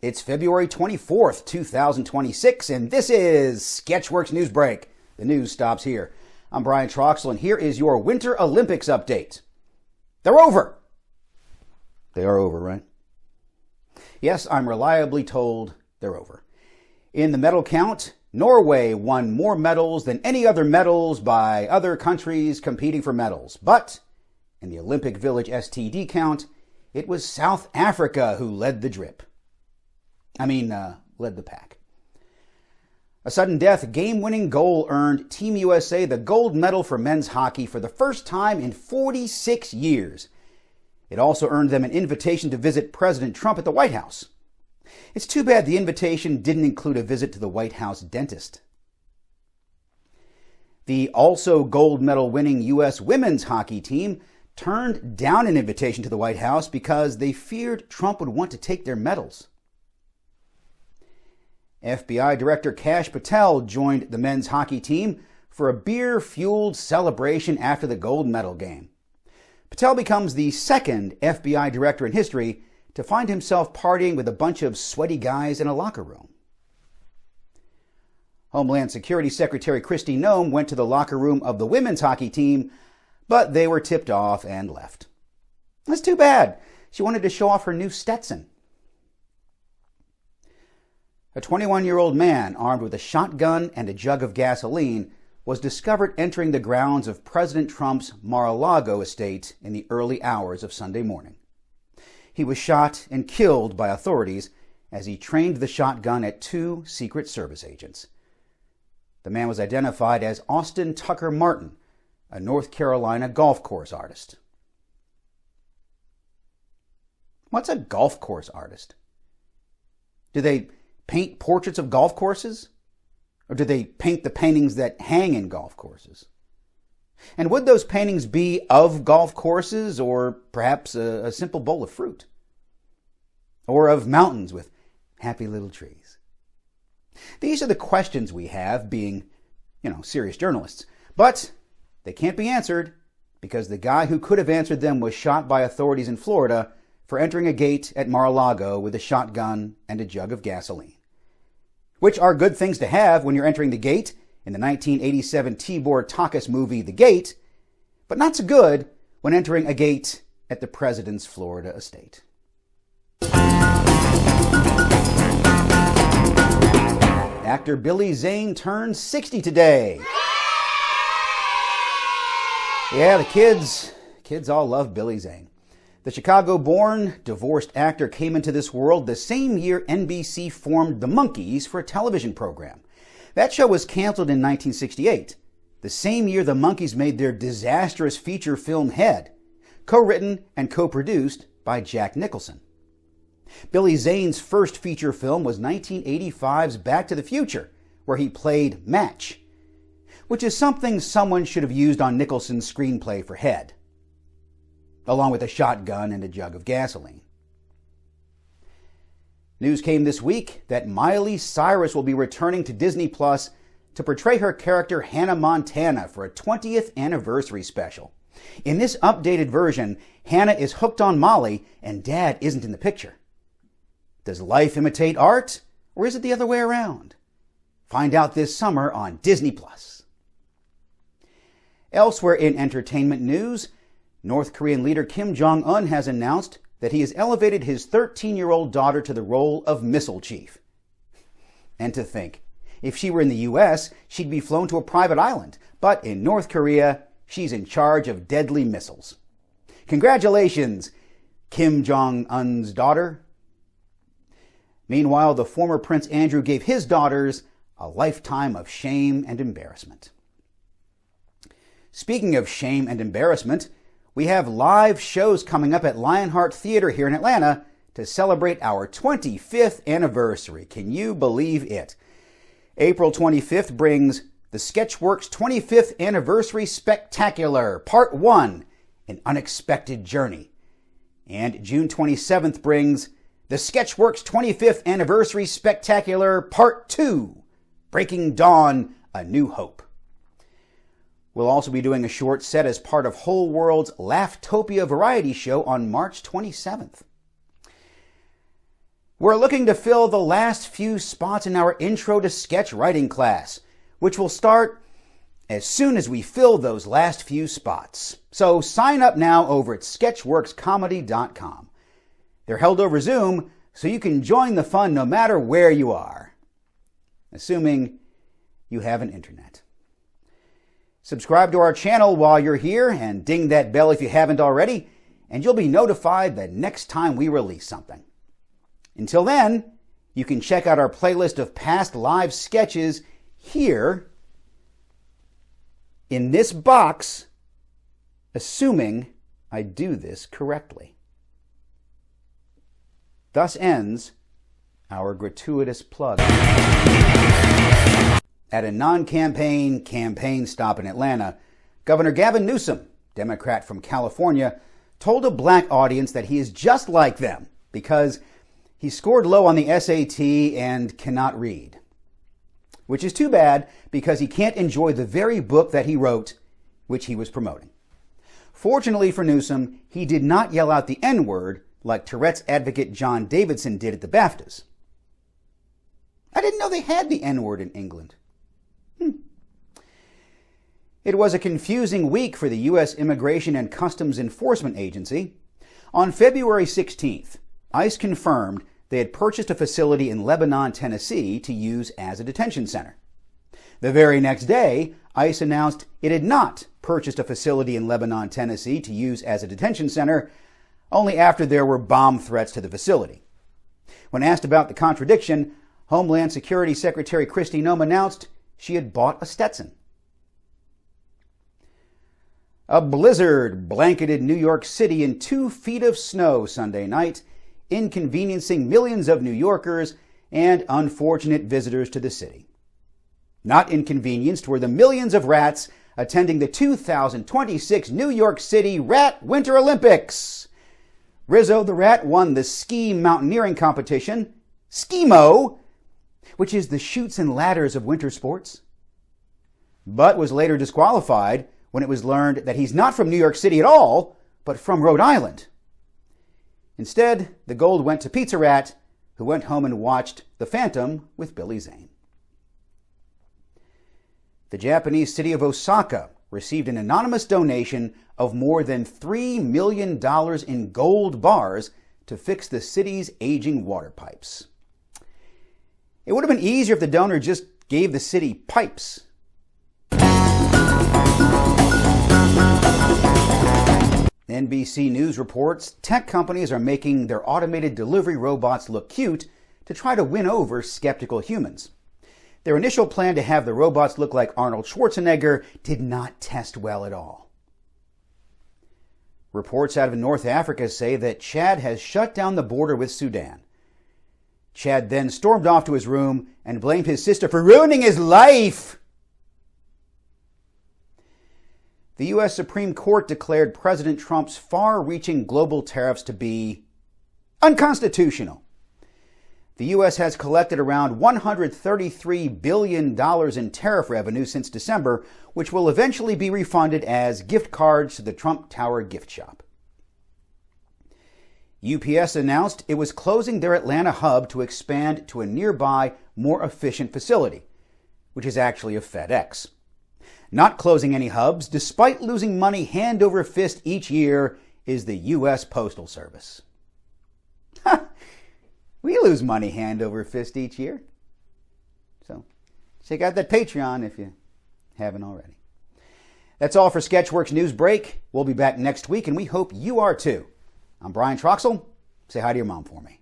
It's February 24th, 2026, and this is Sketchworks NewsBrake. The news stops here. I'm Brian Troxel, and here is your Winter Olympics update. They're over. They are over, right? Yes, I'm reliably told they're over. In the medal count, Norway won more medals than any other medals by other countries competing for medals. But in the Olympic Village STD count, it was South Africa who led the drip. Led the pack. A sudden death game-winning goal earned Team USA the gold medal for men's hockey for the first time in 46 years. It also earned them an invitation to visit President Trump at the White House. It's too bad the invitation didn't include a visit to the White House dentist. The also gold medal winning U.S. women's hockey team turned down an invitation to the White House because they feared Trump would want to take their medals. FBI Director Kash Patel joined the men's hockey team for a beer-fueled celebration after the gold medal game. Patel becomes the second FBI director in history to find himself partying with a bunch of sweaty guys in a locker room. Homeland Security Secretary Kristi Noem went to the locker room of the women's hockey team, but they were tipped off and left. That's too bad. She wanted to show off her new Stetson. A 21-year-old man armed with a shotgun and a jug of gasoline was discovered entering the grounds of President Trump's Mar-a-Lago estate in the early hours of Sunday morning. He was shot and killed by authorities as he trained the shotgun at two Secret Service agents. The man was identified as Austin Tucker Martin, a North Carolina golf course artist. What's a golf course artist? Do they paint portraits of golf courses? Or do they paint the paintings that hang in golf courses? And would those paintings be of golf courses, or perhaps a simple bowl of fruit? Or of mountains with happy little trees? These are the questions we have, being, serious journalists. But they can't be answered because the guy who could have answered them was shot by authorities in Florida for entering a gate at Mar-a-Lago with a shotgun and a jug of gasoline. Which are good things to have when you're entering the gate in the 1987 Tibor Takas movie The Gate, but not so good when entering a gate at the president's Florida estate. Actor Billy Zane turned 60 today. Yeah, the kids all love Billy Zane. The Chicago-born, divorced actor came into this world the same year NBC formed The Monkees for a television program. That show was canceled in 1968, the same year the Monkees made their disastrous feature film Head, co-written and co-produced by Jack Nicholson. Billy Zane's first feature film was 1985's Back to the Future, where he played Match, which is something someone should have used on Nicholson's screenplay for Head, along with a shotgun and a jug of gasoline. News came this week that Miley Cyrus will be returning to Disney Plus to portray her character Hannah Montana for a 20th anniversary special. In this updated version, Hannah is hooked on Molly and Dad isn't in the picture. Does life imitate art, or is it the other way around? Find out this summer on Disney Plus. Elsewhere in entertainment news, North Korean leader Kim Jong-un has announced that he has elevated his 13-year-old daughter to the role of missile chief. And to think, if she were in the U.S., she'd be flown to a private island. But in North Korea, she's in charge of deadly missiles. Congratulations, Kim Jong-un's daughter. Meanwhile, the former Prince Andrew gave his daughters a lifetime of shame and embarrassment. Speaking of shame and embarrassment, we have live shows coming up at Lionheart Theater here in Atlanta to celebrate our 25th anniversary. Can you believe it? April 25th brings the Sketchworks 25th Anniversary Spectacular, Part 1, An Unexpected Journey. And June 27th brings the Sketchworks 25th Anniversary Spectacular, Part 2, Breaking Dawn, A New Hope. We'll also be doing a short set as part of Whole World's Laughtopia variety show on March 27th. We're looking to fill the last few spots in our Intro to Sketch Writing class, which will start as soon as we fill those last few spots. So sign up now over at sketchworkscomedy.com. They're held over Zoom, so you can join the fun no matter where you are, assuming you have an internet. Subscribe to our channel while you're here and ding that bell if you haven't already, and you'll be notified the next time we release something. Until then, you can check out our playlist of past live sketches here in this box, assuming I do this correctly. Thus ends our gratuitous plug. At a non-campaign campaign stop in Atlanta, Governor Gavin Newsom, Democrat from California, told a black audience that he is just like them because he scored low on the SAT and cannot read. Which is too bad because he can't enjoy the very book that he wrote, which he was promoting. Fortunately for Newsom, he did not yell out the N-word like Tourette's advocate John Davidson did at the BAFTAs. I didn't know they had the N-word in England. It was a confusing week for the U.S. Immigration and Customs Enforcement Agency. On February 16th, ICE confirmed they had purchased a facility in Lebanon, Tennessee to use as a detention center. The very next day, ICE announced it had not purchased a facility in Lebanon, Tennessee to use as a detention center, only after there were bomb threats to the facility. When asked about the contradiction, Homeland Security Secretary Kristi Noem announced she had bought a Stetson. A blizzard blanketed New York City in 2 feet of snow Sunday night, inconveniencing millions of New Yorkers and unfortunate visitors to the city. Not inconvenienced were the millions of rats attending the 2026 New York City Rat Winter Olympics. Rizzo the Rat won the ski mountaineering competition, Skimo, which is the chutes and ladders of winter sports, but was later disqualified when it was learned that he's not from New York City at all, but from Rhode Island. Instead, the gold went to Pizza Rat, who went home and watched The Phantom with Billy Zane. The Japanese city of Osaka received an anonymous donation of more than $3 million in gold bars to fix the city's aging water pipes. It would have been easier if the donor just gave the city pipes. NBC News reports tech companies are making their automated delivery robots look cute to try to win over skeptical humans. Their initial plan to have the robots look like Arnold Schwarzenegger did not test well at all. Reports out of North Africa say that Chad has shut down the border with Sudan. Chad then stormed off to his room and blamed his sister for ruining his life. The U.S. Supreme Court declared President Trump's far-reaching global tariffs to be unconstitutional. The U.S. has collected around $133 billion in tariff revenue since December, which will eventually be refunded as gift cards to the Trump Tower gift shop. UPS announced it was closing their Atlanta hub to expand to a nearby, more efficient facility, which is actually a FedEx. Not closing any hubs, despite losing money hand over fist each year, is the U.S. Postal Service. We lose money hand over fist each year. So check out that Patreon if you haven't already. That's all for Sketchworks NewsBrake. We'll be back next week, and we hope you are too. I'm Brian Troxel. Say hi to your mom for me.